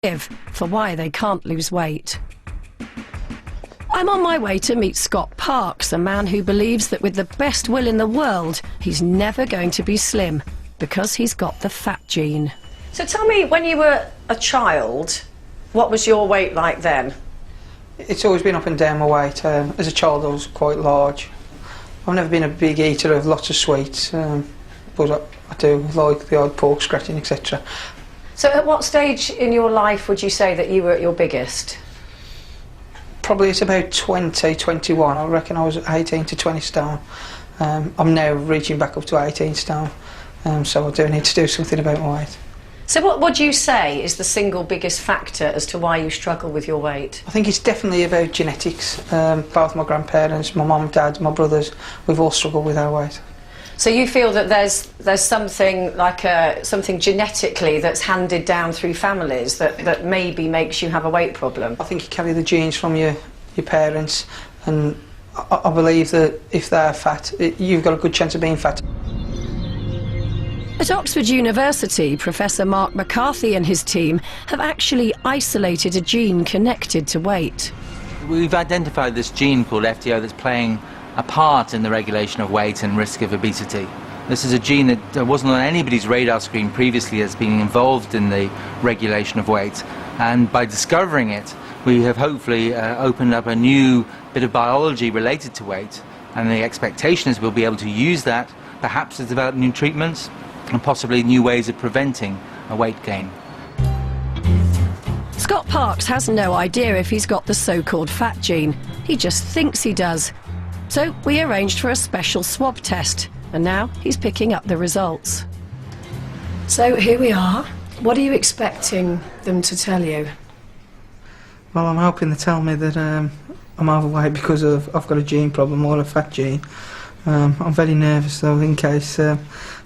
for why they can't lose weight. I'm on my way to meet Scott Parks, a man who believes that with the best will in the world, he's never going to be slim because he's got the fat gene. So tell me, when you were a child, what was your weight like then? It's always been up and down my weight. As a child I was quite large. I've never been a big eater of lots of sweets, but I do like the odd pork scratching, etc. So at what stage in your life would you say that you were at your biggest? Probably it's about 20, 21. I reckon I was 18 to 20 stone. I'm now reaching back up to 18 stone, so I do need to do something about my weight. So what would you say is the single biggest factor as to why you struggle with your weight? I think it's definitely about genetics. Both my grandparents, my mum, dad, my brothers, we've all struggled with our weight. So you feel that there's something like something genetically that's handed down through families that maybe makes you have a weight problem? I think you carry the genes from your parents, and I believe that if they're fat, you've got a good chance of being fat. At Oxford University, Professor Mark McCarthy and his team have actually isolated a gene connected to weight. We've identified this gene called FTO that's playing a part in the regulation of weight and risk of obesity. This is a gene that wasn't on anybody's radar screen previously as being involved in the regulation of weight, and by discovering it we have hopefully opened up a new bit of biology related to weight, and the expectation is we'll be able to use that perhaps to develop new treatments and possibly new ways of preventing a weight gain. Scott Parks has no idea if he's got the so-called fat gene. He just thinks he does. So we arranged for a special swab test, and now he's picking up the results. So here we are. What are you expecting them to tell you? Well, I'm hoping they tell me that I'm overweight because I've got a gene problem or a fat gene. I'm very nervous though, in case they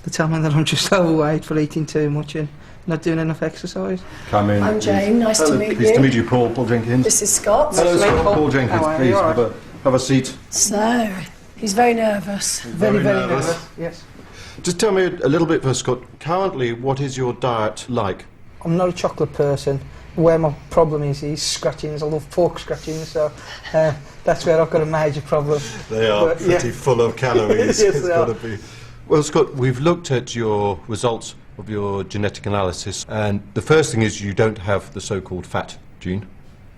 tell me that I'm just overweight for eating too much and not doing enough exercise. Come in. I'm Jane, nice to meet you. Pleased to meet you, Paul Jenkins. This is Scott. Hello, Scott. Paul Jenkins, please have a seat. So, he's very nervous. Very nervous. Yes. Just tell me a little bit first, Scott. Currently, what is your diet like? I'm not a chocolate person. Where my problem is scratchings. I love pork scratching, so that's where I've got a major problem. They are pretty full of calories. Yes, it's got to be. Well, Scott, we've looked at your results of your genetic analysis, and the first thing is you don't have the so-called fat gene,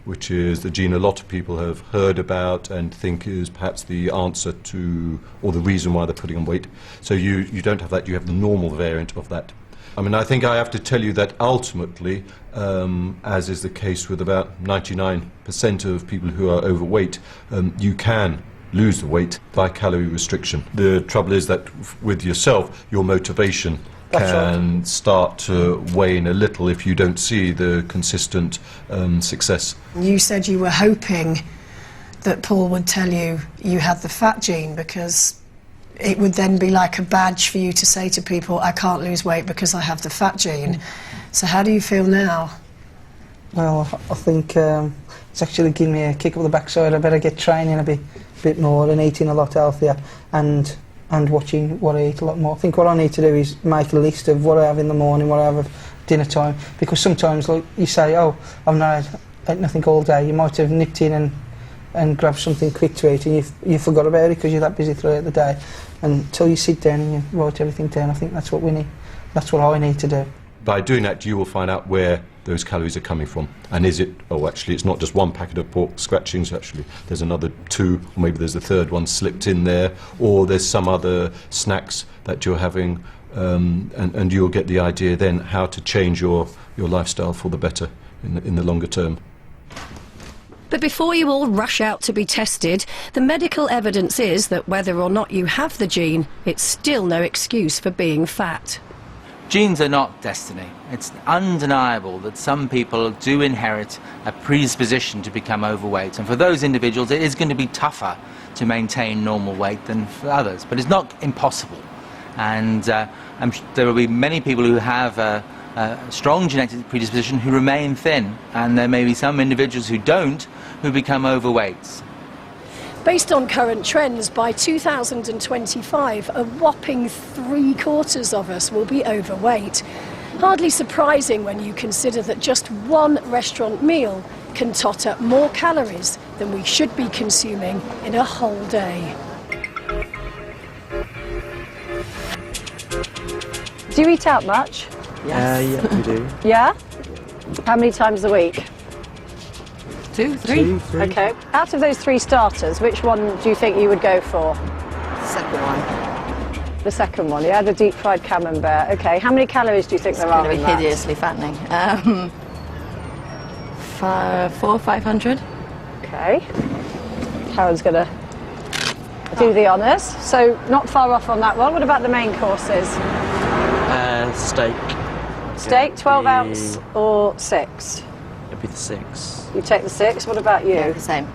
which is the gene a lot of people have heard about and think is perhaps the answer to, or the reason why they're putting on weight. So you don't have that, you have the normal variant of that. I mean, I think I have to tell you that ultimately, as is the case with about 99% of people who are overweight, you can lose the weight by calorie restriction. The trouble is that with yourself, your motivation can start to wane a little if you don't see the consistent success. You said you were hoping that Paul would tell you you had the fat gene because it would then be like a badge for you to say to people, I can't lose weight because I have the fat gene. So how do you feel now? Well, I think it's actually giving me a kick up the backside. I better get training a bit more and eating a lot healthier and watching what I eat a lot more. I think what I need to do is make a list of what I have in the morning, what I have at dinner time, because sometimes, like you say, oh, I've not had nothing all day. You might have nipped in and grabbed something quick to eat and you forgot about it because you're that busy throughout the day. Until you sit down and you write everything down, I think that's what we need. That's what I need to do. By doing that, you will find out where those calories are coming from. And is it, oh, actually, it's not just one packet of pork scratchings, actually. There's another two, or maybe there's a third one slipped in there, or there's some other snacks that you're having, and you'll get the idea then how to change your lifestyle for the better in the longer term. But before you all rush out to be tested, the medical evidence is that whether or not you have the gene, it's still no excuse for being fat. Genes are not destiny. It's undeniable that some people do inherit a predisposition to become overweight, and for those individuals it is going to be tougher to maintain normal weight than for others, but it's not impossible. And there will be many people who have a strong genetic predisposition who remain thin, and there may be some individuals who don't, who become overweight. Based on current trends, by 2025, a whopping 3/4 of us will be overweight. Hardly surprising when you consider that just one restaurant meal can tot up more calories than we should be consuming in a whole day. Do you eat out much? Yes. Yeah, we do. Yeah? How many times a week? 2, 3. 2, 3. Okay. Out of those 3 starters, which one do you think you would go for? Second one. The second one, yeah? The deep-fried camembert. Okay. How many calories do you think there are in that? It's going to be hideously fattening. 400 or 500. Okay. Karen's going to do the honours. So, not far off on that one. What about the main courses? Steak. Steak, 12 ounce or 6? It'd be the 6. You take the 6. What about you? Yeah, the same.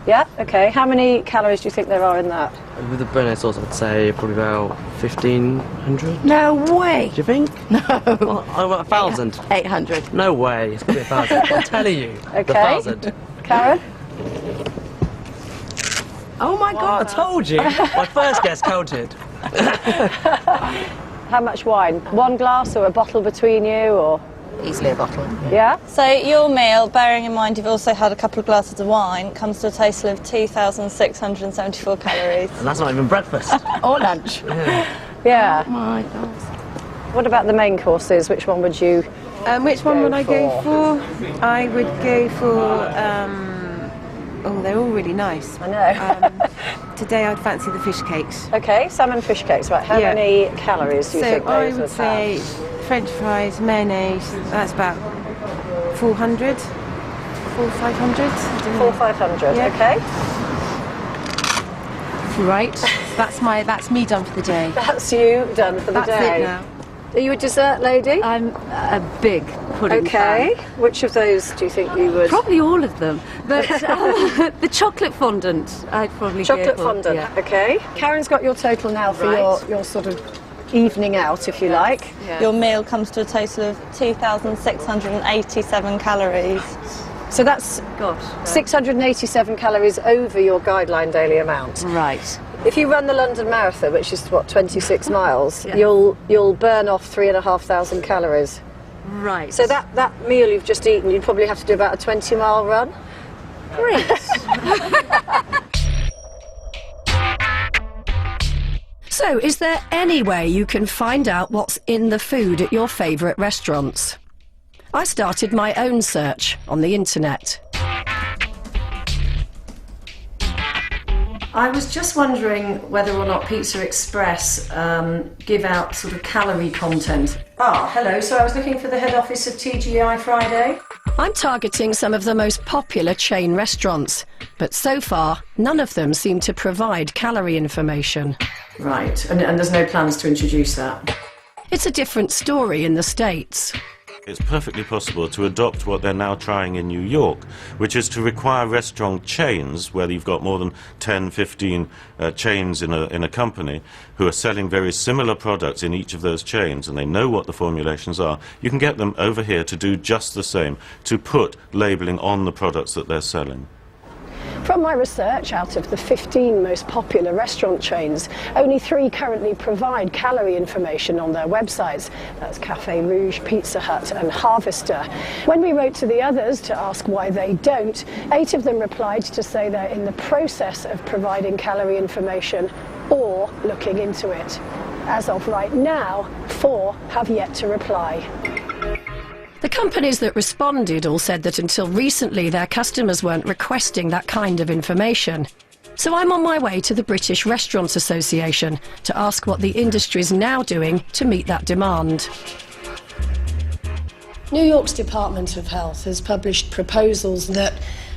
Yeah? Okay. How many calories do you think there are in that? With the bonus sauce, I'd say probably about 1,500. No way. Do you think? No. Well, 1,000. 800. No way. It's going to be 1,000. I'm telling you. Okay. The 1,000. Karen? Oh my God, I told you. My first guess counted. How much wine? 1 glass or a bottle between you, or? Easily a bottle. Yeah? So your meal, bearing in mind you've also had a couple of glasses of wine, comes to a total of 2,674 calories. And that's not even breakfast. Or lunch. Yeah. Oh my God. What about the main courses? Which one would you Which one go would I go for? I would go for, oh, they're all really nice. I know. Today I'd fancy the fish cakes. Okay, salmon fish cakes. Right, how Yeah. many calories do you think So I those would say have? French fries, mayonnaise, that's about 400, 500. 400-500, Yeah. okay. Right, that's me done for the day. That's you done for the That's day. it now. Are you a dessert lady? I'm a big pudding Okay. fan. Which of those do you think you would? Probably all of them, but the chocolate fondant I'd probably Chocolate go for. fondant, Yeah. okay. Karen's got your total now for your sort of evening out, if you like. Your meal comes to a total of 2,687 calories. So that's Gosh. 687 calories over your guideline daily amount. Right. If you run the London Marathon, which is what, 26 miles, Yeah. you'll burn off 3,500 calories. Right. So that meal you've just eaten, you'd probably have to do about a 20-mile run. Great. So, is there any way you can find out what's in the food at your favourite restaurants? I started my own search on the internet. I was just wondering whether or not Pizza Express give out sort of calorie content. Ah, hello. So I was looking for the head office of TGI Friday. I'm targeting some of the most popular chain restaurants, but so far none of them seem to provide calorie information. Right, and there's no plans to introduce that? It's a different story in the States. It's perfectly possible to adopt what they're now trying in New York, which is to require restaurant chains, where you've got more than 10, 15 chains in a company, who are selling very similar products in each of those chains, and they know what the formulations are. You can get them over here to do just the same, to put labelling on the products that they're selling. From my research, out of the 15 most popular restaurant chains, only 3 currently provide calorie information on their websites. That's Café Rouge, Pizza Hut and Harvester. When we wrote to the others to ask why they don't, 8 of them replied to say they're in the process of providing calorie information or looking into it. As of right now, 4 have yet to reply. The companies that responded all said that until recently their customers weren't requesting that kind of information. So I'm on my way to the British Restaurants Association to ask what the industry's now doing to meet that demand. New York's Department of Health has published proposals that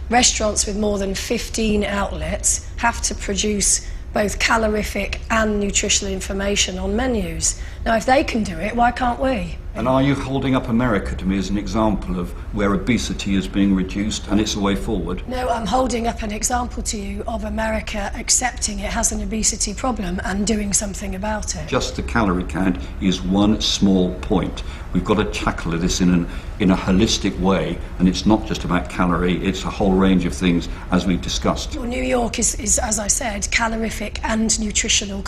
restaurants with more than 15 outlets have to produce both calorific and nutritional information on menus. Now, if they can do it, why can't we? And are you holding up America to me as an example of where obesity is being reduced and it's the way forward? No, I'm holding up an example to you of America accepting it has an obesity problem and doing something about it. Just the calorie count is one small point. We've got to tackle this in a holistic way, and it's not just about calorie, it's a whole range of things as we've discussed. Well, New York is, as I said, calorific and nutritional